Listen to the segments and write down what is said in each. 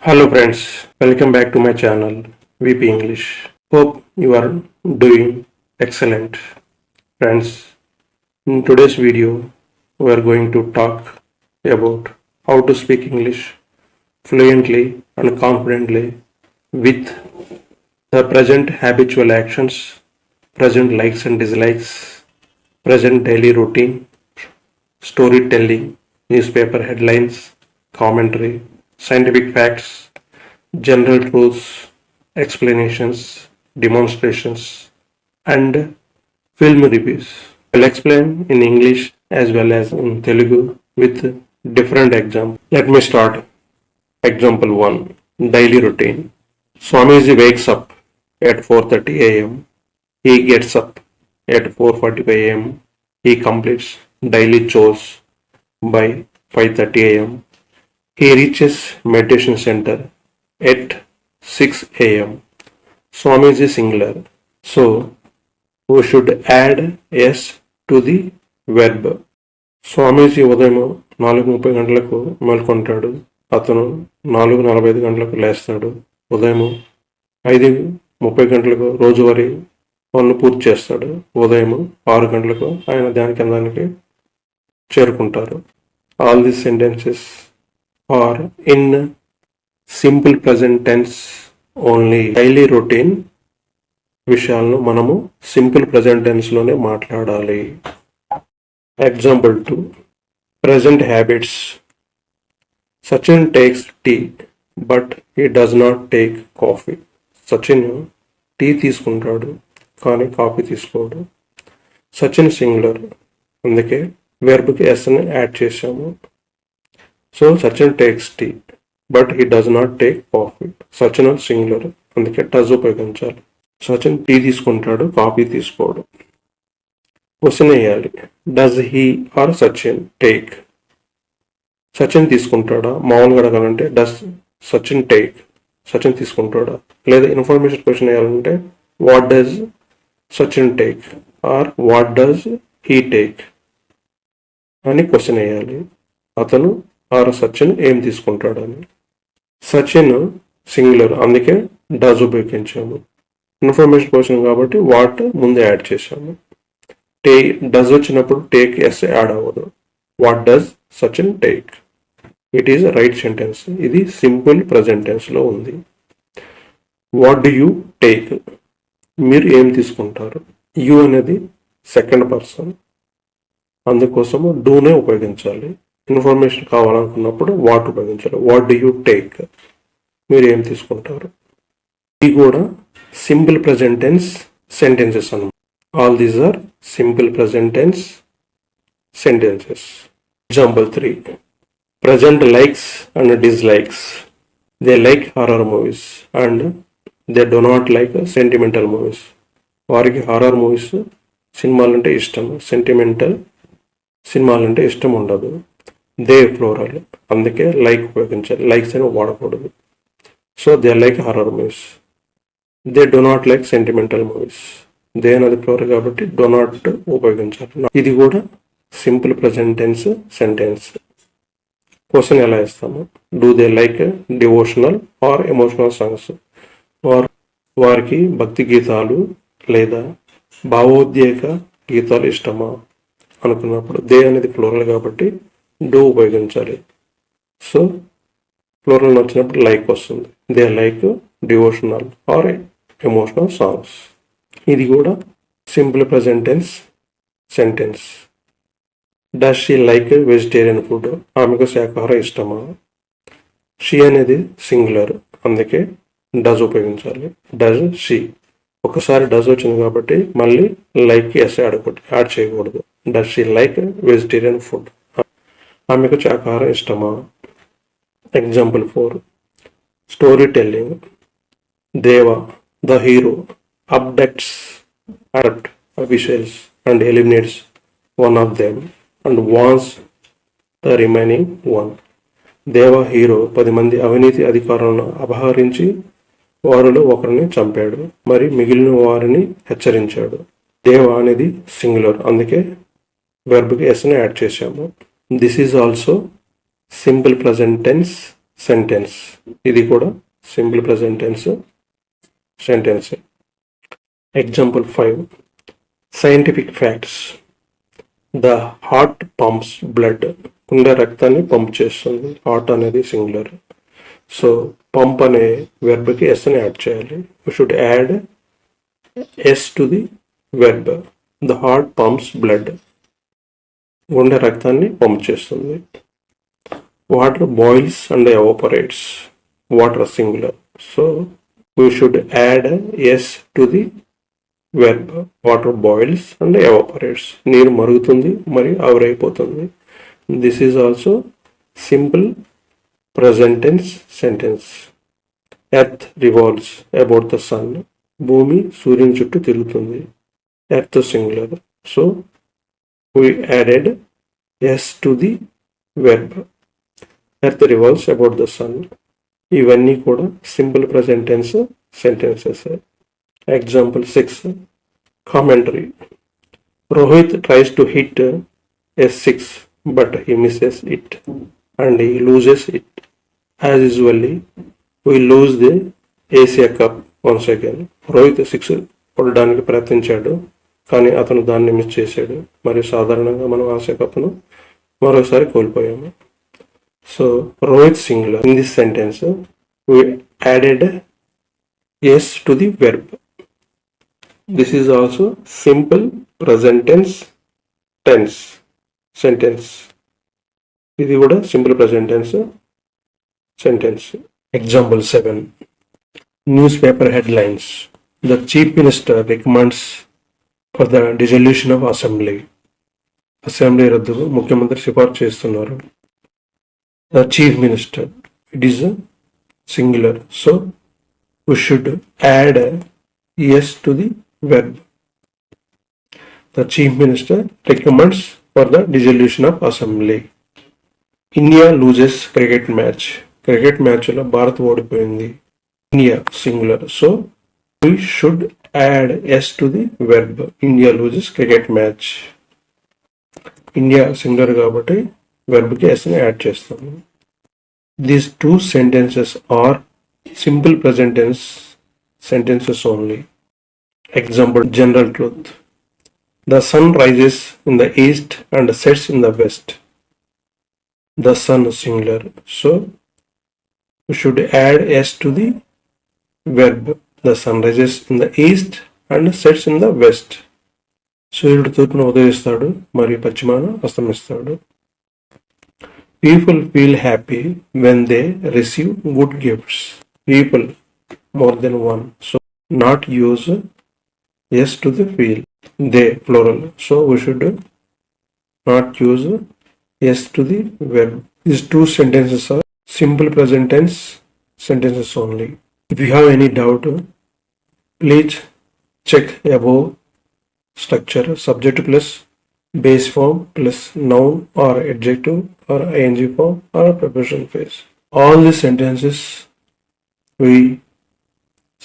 Hello friends, welcome back to my channel VP English. Hope you are doing excellent. Friends, in today's video we are going to talk about how to speak English fluently and confidently with the present habitual actions, present likes and dislikes, present daily routine, storytelling, newspaper headlines, commentary, scientific facts, general truths, explanations, demonstrations, and film reviews. I'll explain in English as well as in Telugu with different examples. Let me start. Example 1. Daily routine. Swamiji wakes up at 4:30 a.m. He gets up at 4:45 a.m. He completes daily chores by 5:30 a.m. He reaches meditation center at 6 a.m. Swamiji singular. So we should add s to the verb. స్వామీజీ ఉదయం 4:30 గంటలకు మేల్కొంటాడు. అతను 4:45 గంటలకు లేస్తాడు. ఉదయం 5:30 గంటలకు రోజువారీ పనులు పూర్తి చేస్తాడు. ఉదయం 6 గంటలకు ఆయన ధ్యాన కేంద్రానికి చేరుకుంటారు. All this sentences are in simple present tense only. Daily routine విషయాలను మనము సింపుల్ ప్రజెంట్ టెన్స్లోనే మాట్లాడాలి. Example 2. Present habits. Sachin takes tea but he does not take coffee. Sachin tea తీసుకుంటాడు కానీ కాఫీ తీసుకోడు. సచిన్ సింగులర్, అందుకే వెర్బ్కి ఎస్ని యాడ్ చేసాము. So Sachin takes tea but he does not take coffee. Sachin singular, అందుకే డస్ ఉపయోగించాలి. సచిన్ టీ తీసుకుంటాడు, కాఫీ తీసుకోడు. క్వశ్చన్ వేయాలి. Does he or Sachin take? Sachin తీసుకుంటాడా? మామూలుగా అడగాలంటే డస్ సచిన్ టేక్, సచిన్ తీసుకుంటాడా? లేదా ఇన్ఫర్మేషన్ క్వశ్చన్ వేయాలంటే what does Sachin take or what does he take అని క్వశ్చన్ వేయాలి. అతను ఆర్ సచిన్ ఏం తీసుకుంటాడని. సచిన్ సింగులర్, అందుకే డస్ ఉపయోగించాము. ఇన్ఫర్మేషన్ క్వశ్చన్ కాబట్టి వాట్ ముందే యాడ్ చేశాము. డస్ వచ్చినప్పుడు టేక్ ఎస్ యాడ్ అవ్వదు. What does Sachin take? It is right sentence. ఇది సింపుల్ ప్రజెంట్ టెన్స్లో ఉంది. What do you take? మీరు ఏం తీసుకుంటారు? యూ అనేది సెకండ్ పర్సన్, అందుకోసము డూనే ఉపయోగించాలి. ఇన్ఫర్మేషన్ కావాలనుకున్నప్పుడు వాట్ ఉపయోగించాలి. What do you take? మీరు ఏం తీసుకుంటారు? ఇది కూడా సింపుల్ ప్రజెంట్ టెన్స్ సెంటెన్సెస్ అన్నమాట. All these are simple present tense sentences. Example 3. Present likes and dislikes. They like horror movies and they do not like sentimental movies. వారికి horror movies సినిమాలంటే ఇష్టం, sentimental సినిమాలంటే ఇష్టం ఉండదు. దే ఫ్లోరల్, అందుకే like ఉపయోగించాలి. Likes అని వాడకూడదు. So they like horror movies. They do not like sentimental movies. They అనేది ఫ్లోరల్ కాబట్టి డో నాట్ ఉపయోగించాలి. ఇది కూడా simple present tense sentence. Question ఎలా ఇస్తాము? Do they like devotional or emotional songs? వారికి భక్తి గీతాలు లేదా భావోద్వేగ గీతాలు ఇష్టమా అనుకున్నప్పుడు దే అనేది ఫ్లోరల్ కాబట్టి డూ ఉపయోగించాలి. సో ఫ్లోరల్ వచ్చినప్పుడు లైక్ వస్తుంది. They like devotional or emotional songs. ఇది కూడా simple present tense sentence. Does she like vegetarian food? ఆమెకు శాకాహారం ఇష్టమా? షీ అనేది సింగులర్, అందుకే డస్ ఉపయోగించాలి. Does she. ఒకసారి డస్ వచ్చింది కాబట్టి మళ్ళీ లైక్ ఎస్ యాడ్ చేయకూడదు. Does she like vegetarian food? ఆమెకు శాకాహారం ఇష్టమా? Example 4. Storytelling. Deva the hero abducts officials and eliminates one of them and warns the remaining one. దేవ హీరో 10 మంది అవినీతి అధికారులను అపహరించి వారిలో ఒకరిని చంపాడు, మరి మిగిలిన వారిని హెచ్చరించాడు. దేవ అనేది సింగులర్, అందుకే వెర్బ్కి ఎస్ని యాడ్ చేశాము. This is also simple present tense sentence. ఇది కూడా simple present tense sentence. Example 5. Scientific facts. The heart pumps blood. గుండె రక్తాన్ని పంప్ చేస్తుంది. హార్ట్ అనేది సింగులర్. సో పంప్ అనే వెర్బ్కి ఎస్ అని యాడ్ చేయాలి. You should add S to the verb. The heart pumps blood. గుండె రక్తాన్ని పంప్ చేస్తుంది. Water boils and evaporates. Water singular. So we should add S to the verb. Water boils and evaporates. నీరు మరుగుతుంది మరియు ఆవిరైపోతుంది. This is also simple present tense sentence. Earth revolves about the sun. భూమి సూర్యుని చుట్టూ తిరుగుతుంది. Earth singular. So we added s to the verb. Earth revolves about the sun. ఇవన్నీ కూడా simple present tense sentences. Example 6. Commentary. Rohit tries to hit S6 but he misses it and he loses it. As usually, we lose the Asia Cup once again. Rohit 6 కొట్టడానికి ప్రయత్నించాడు, కానీ అతను దాన్ని miss చేశాడు. మరియు సాధారణంగా మనం ఆసియా కప్ను మరోసారి కోల్పోయాము. So Rohit singular. In this sentence we added s to the verb. This is also simple present tense sentence. ఇది కూడా simple present tense sentence. Example 7. Newspaper headlines. The chief minister recommends for the dissolution of assembly. Assembly రద్దుకు ముఖ్యమంత్రి సిఫార్సు చేస్తున్నారు. The chief minister, it is singular. So we should add s to the verb. The chief minister recommends for the dissolution of assembly. India loses cricket match. Cricket మ్యాచ్లో భారత్ ఓడిపోయింది. India singular. So we should add S to the verb. India loses cricket match. India singular కాబట్టి వెర్బ్కి ఎస్ని add చేస్తాము. These 2 sentences are simple present tense sentences only. Example general truth. The sun rises in the east and sets in the west. The sun singular. So we should add s to the verb. The sun rises in the east and sets in the west. సూర్యుడు తూర్పున ఉదయిస్తాడు మరియు పశ్చిమాన అస్తమిస్తాడు. People feel happy when they receive good gifts. People more than one. So not use s to the feel. They plural. So we should not use s to the verb. These 2 sentences are simple present tense sentences only. If you have any doubt, please check above structure. Subject plus base form plus noun or adjective or ing form or preposition phrase. All these sentences we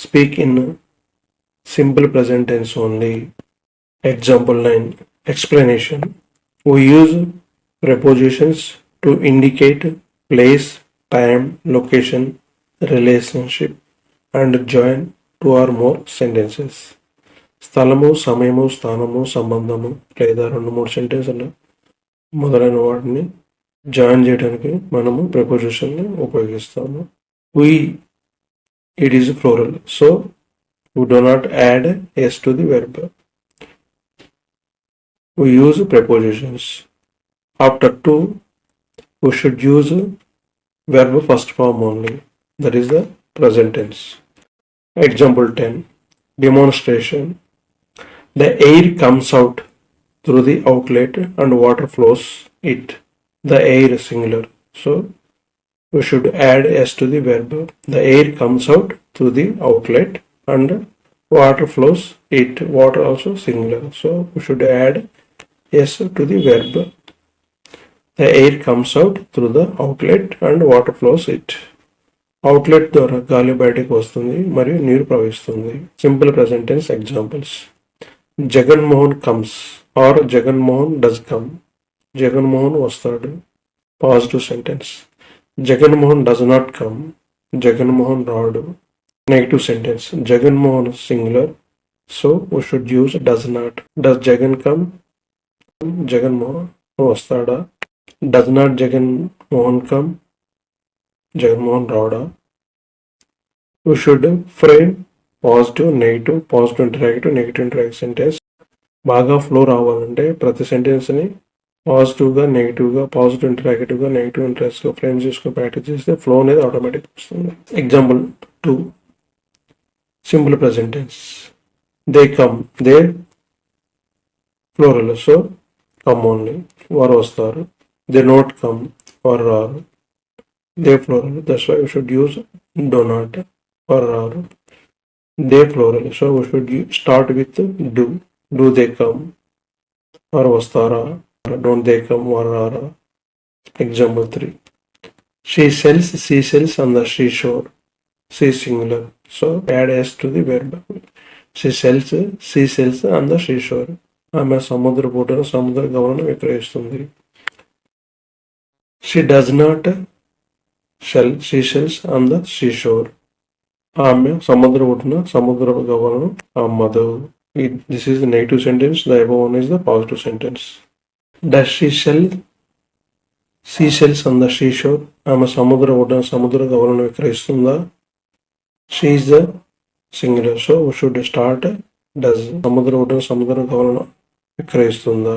speak in simple present tense only. Example 9. Explanation. We use prepositions to indicate place, time, location, relationship and join 2 or more sentences. స్థలము, సమయము, స్థానము, సంబంధము లేదా 2-3 సెంటెన్స్లు మొదలైన వాటిని join చేయడానికి మనము ప్రిపోజిషన్ని ఉపయోగిస్తాము. We, it is plural. So we do not add s to the verb. We use prepositions. After 2, we should use verb first form only. That is the present tense. Example 10. Demonstration. The air comes out through the outlet and water flows it. The air singular. So we should add s to the verb. The air comes out through the outlet and water flows it. Water also singular. So we should add s to the verb. The air comes out through the outlet and water flows it. Outlet ద్వారా గాలి బయటకు వస్తుంది మరియు నీరు ప్రవహిస్తుంది. Simple present tense examples. Jaganmohan comes or Jaganmohan does come. Jaganmohan వస్తాడు. Positive sentence. Jagan Mohan does not come. Jagan Mohan Radu. Negative sentence. Jagan Mohan singular. So we should use does not. Does Jagan come? Jagan Mohan vastada. Does not Jagan Mohan come? Jagan Mohan Rada. We should frame positive, negative interrogative sentence. బాగా flow రావాలంటే ప్రతి సెంటెన్స్ని పాజిటివ్గా నెగిటివ్గా positive ఇంటరాగేటివ్గా negative ఇంటరాక్ట్గా frame చేసుకుని practice చేస్తే ఫ్లో అనేది ఆటోమేటిక్ వస్తుంది. Example 2 simple present tense. They come, they plural, so come only, వారు వస్తారు. దే నాట్ కమ్, వారు రారు. They plural, that's why we should use do not, వారు రారు. They plural, so we should start with do. Do they come? వారు వస్తారా? Don't they come? వారు రారా? Example 3. She sells seashells on the seashore. She singular, so add s to the verb. She sells seashells on the seashore. ఆమె సముద్ర పూటను సముద్ర గవలను విక్రయిస్తుంది. She does not sell seashells on the seashore. ఆమె సముద్ర పూటను సముద్ర గవలను అమ్మదు. This is the negative sentence. The above one is the positive sentence. Does she sell seashells on the seashore? ఆమె సముద్ర ఒడ్డున సముద్ర గవలను విక్రయిస్తుందా? She is the singular, so we should start does. సముద్ర ఒడ్డున సముద్ర గవలను విక్రయిస్తుందా?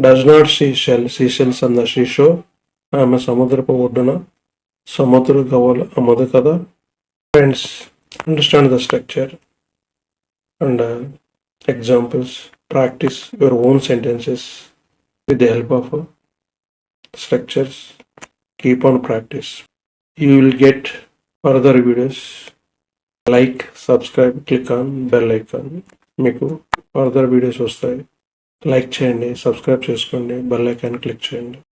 Does not she sell seashells on the seashore? ఆమె సముద్రపు ఒడ్డున సముద్ర గవలు అమ్మదు కదా. Friends, understand the structure and examples. Practice your own sentences with the help of structures. Keep on practice. You will get further videos. Like, subscribe, click on bell icon. మీకు further videos వస్తాయి. Like చేయండి, subscribe చేసుకోండి, bell icon click చేయండి.